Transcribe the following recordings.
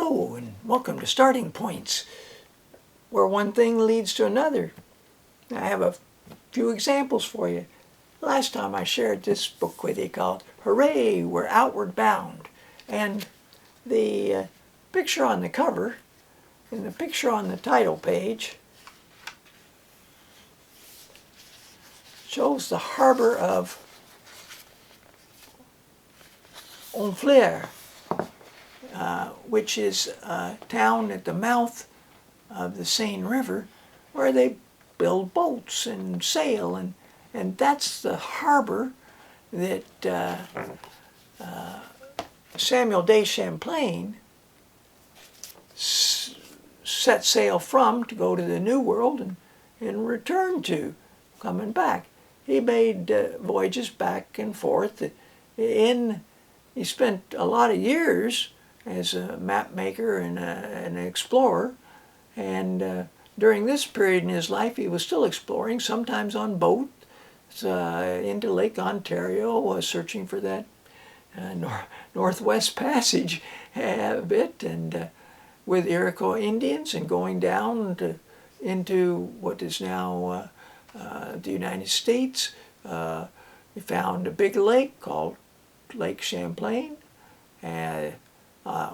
Hello and welcome to Starting Points, where one thing leads to another. I have a few examples for you. Last time I shared this book with you called Hooray, We're Outward Bound. And the picture on the cover and the picture on the title page shows the harbor of Honfleur, which is a town at the mouth of the Seine River where they build boats and sail, and that's the harbor that Samuel de Champlain set sail from to go to the New World and return to, coming back. He made voyages back and forth. He spent a lot of years as a map maker and an explorer, and during this period in his life he was still exploring, sometimes on boat into Lake Ontario, searching for that Northwest Passage a bit, and with Iroquois Indians, and going down into what is now the United States. He found a big lake called Lake Champlain,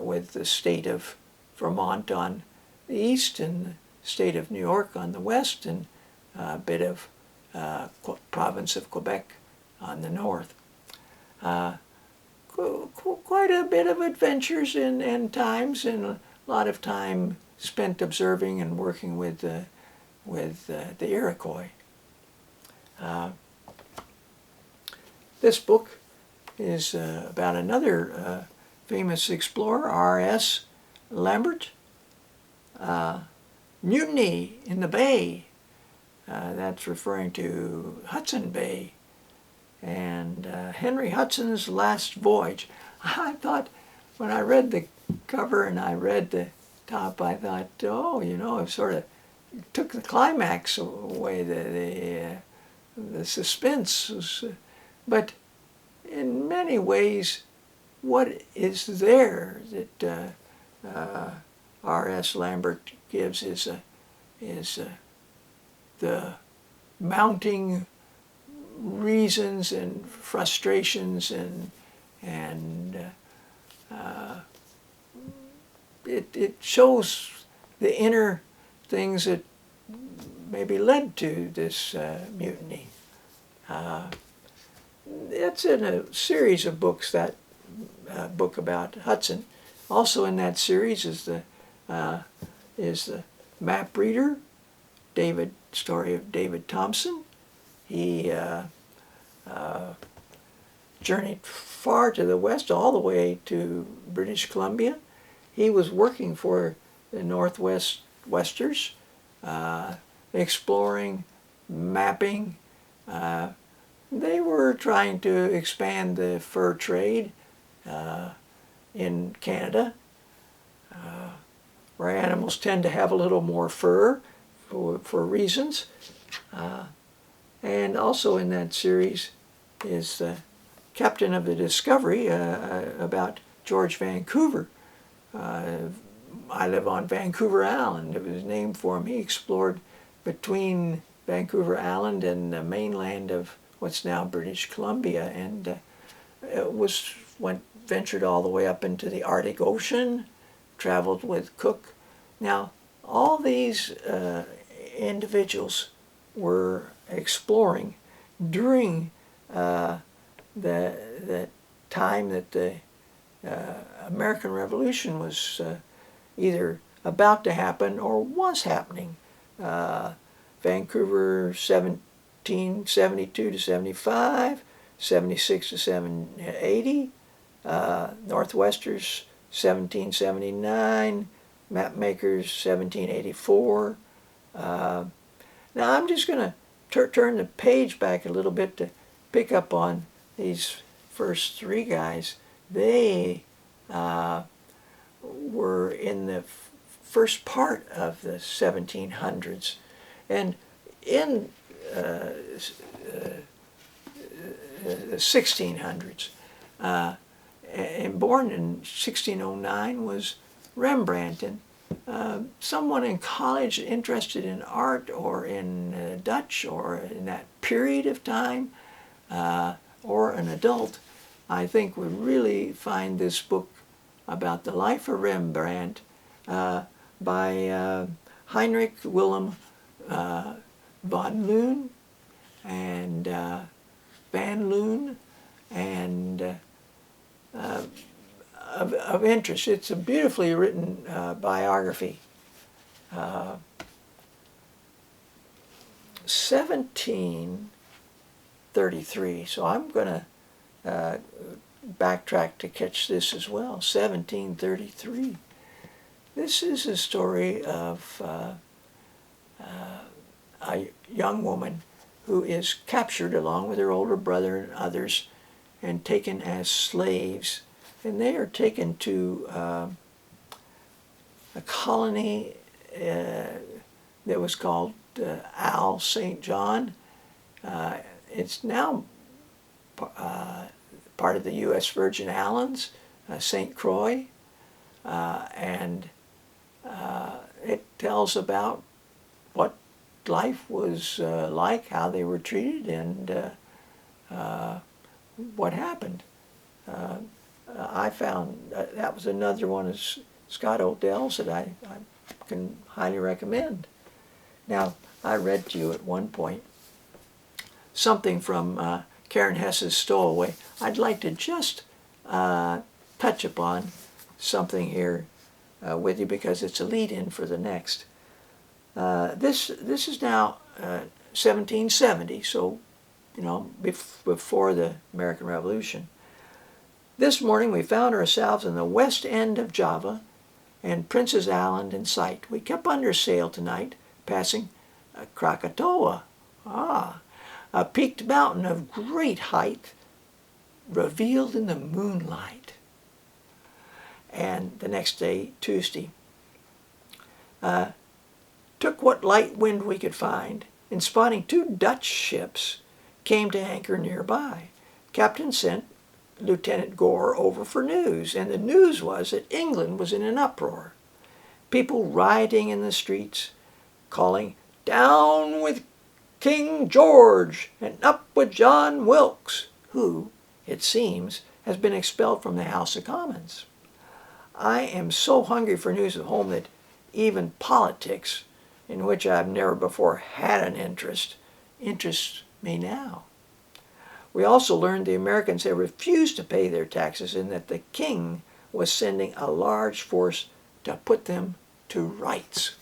with the state of Vermont on the east and the state of New York on the west, and a bit of province of Quebec on the north. Quite a bit of adventures and times, and a lot of time spent observing and working with the Iroquois. This book is about another famous explorer, R.S. Lambert. Mutiny in the Bay. That's referring to Hudson Bay. And Henry Hudson's Last Voyage. I thought, when I read the cover and I read the top, I thought, oh, it sort of took the climax away, the suspense was, but in many ways, what is there that R.S. Lambert gives is the mounting reasons and frustrations, and it shows the inner things that maybe led to this mutiny. It's in a series of books, that book about Hudson. Also in that series is the map reader, story of David Thompson. He journeyed far to the west, all the way to British Columbia. He was working for the Northwest Westers, exploring, mapping. They were trying to expand the fur trade in Canada, where animals tend to have a little more fur for reasons. And also in that series is the captain of the Discovery, about George Vancouver. I live on Vancouver Island. It was named for him. He explored between Vancouver Island and the mainland of what's now British Columbia, and ventured all the way up into the Arctic Ocean, traveled with Cook. Now, all these individuals were exploring during the time that the American Revolution was either about to happen or was happening. Vancouver 1772 to 75, 76 to 780, Northwesters 1779, Mapmakers 1784. Now I'm just going to turn the page back a little bit to pick up on these first three guys. They were in the first part of the 1700s, and in the 1600s. And born in 1609 was Rembrandt, and someone in college interested in art or in Dutch or in that period of time, or an adult, I think would really find this book about the life of Rembrandt by Heinrich Willem von Loon and Van Loon, and of interest. It's a beautifully written biography. 1733, so I'm going to backtrack to catch this as well. 1733. This is a story of a young woman who is captured along with her older brother and others and taken as slaves. And they are taken to a colony that was called Al St. John. It's now part of the U.S. Virgin Islands, St. Croix, and it tells about what life was like, how they were treated, and what happened. I found that was another one of Scott Odell's that I can highly recommend. Now, I read to you at one point something from Karen Hess's Stowaway. I'd like to just touch upon something here with you because it's a lead-in for the next. This is now 1770, so before the American Revolution. This morning we found ourselves in the west end of Java and Prince's Island in sight. We kept under sail tonight, passing Krakatoa, a peaked mountain of great height, revealed in the moonlight. And the next day, Tuesday, took what light wind we could find, and spotting 2 Dutch ships, came to anchor nearby. Captain sent Lieutenant Gore over for news, and the news was that England was in an uproar. People rioting in the streets, calling, "Down with King George and up with John Wilkes," who, it seems, has been expelled from the House of Commons. I am so hungry for news at home that even politics, in which I've never before had an interest, interests me now. We also learned the Americans had refused to pay their taxes and that the king was sending a large force to put them to rights.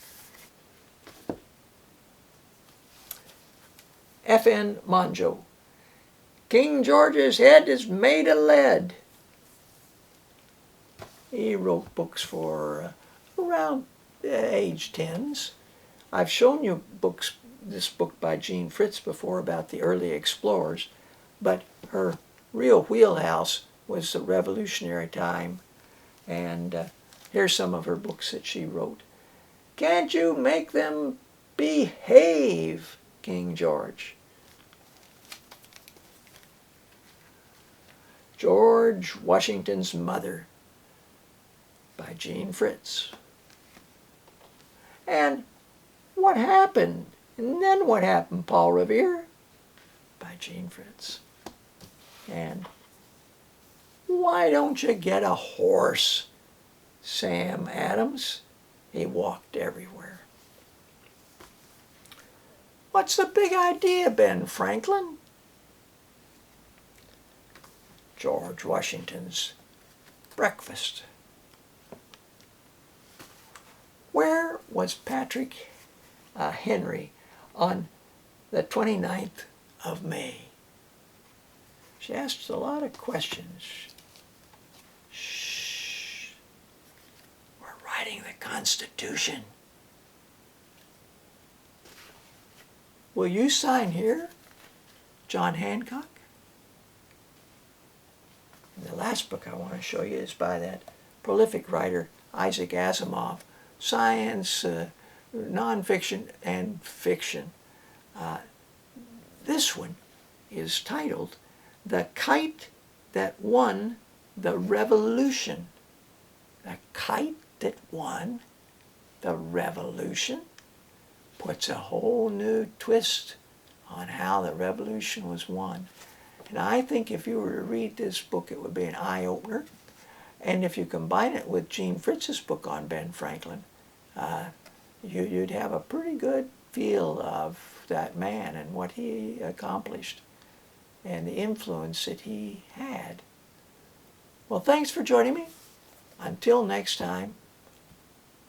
F.N. Monjo. King George's head is made of lead. He wrote books for around age 10s. I've shown you this book by Jean Fritz before about the early explorers, but her real wheelhouse was the Revolutionary time, and here's some of her books that she wrote. Can't you make them behave, King George? George Washington's Mother by Jean Fritz. And What Happened? And Then What Happened, Paul Revere? By Jean Fritz. And Why Don't You Get a Horse? Sam Adams. He walked everywhere. What's the big idea, Ben Franklin? George Washington's Breakfast. Where was Patrick Henry on the 29th of May? She asked a lot of questions. Shh. We're writing the Constitution. Will you sign here, John Hancock? And the last book I want to show you is by that prolific writer, Isaac Asimov, science, nonfiction, and fiction. This one is titled The Kite That Won the Revolution. The Kite that won the Revolution. Puts a whole new twist on how the Revolution was won. And I think if you were to read this book, it would be an eye-opener. And if you combine it with Gene Fritz's book on Ben Franklin, you'd have a pretty good feel of that man and what he accomplished and the influence that he had. Well, thanks for joining me. Until next time,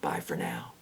bye for now.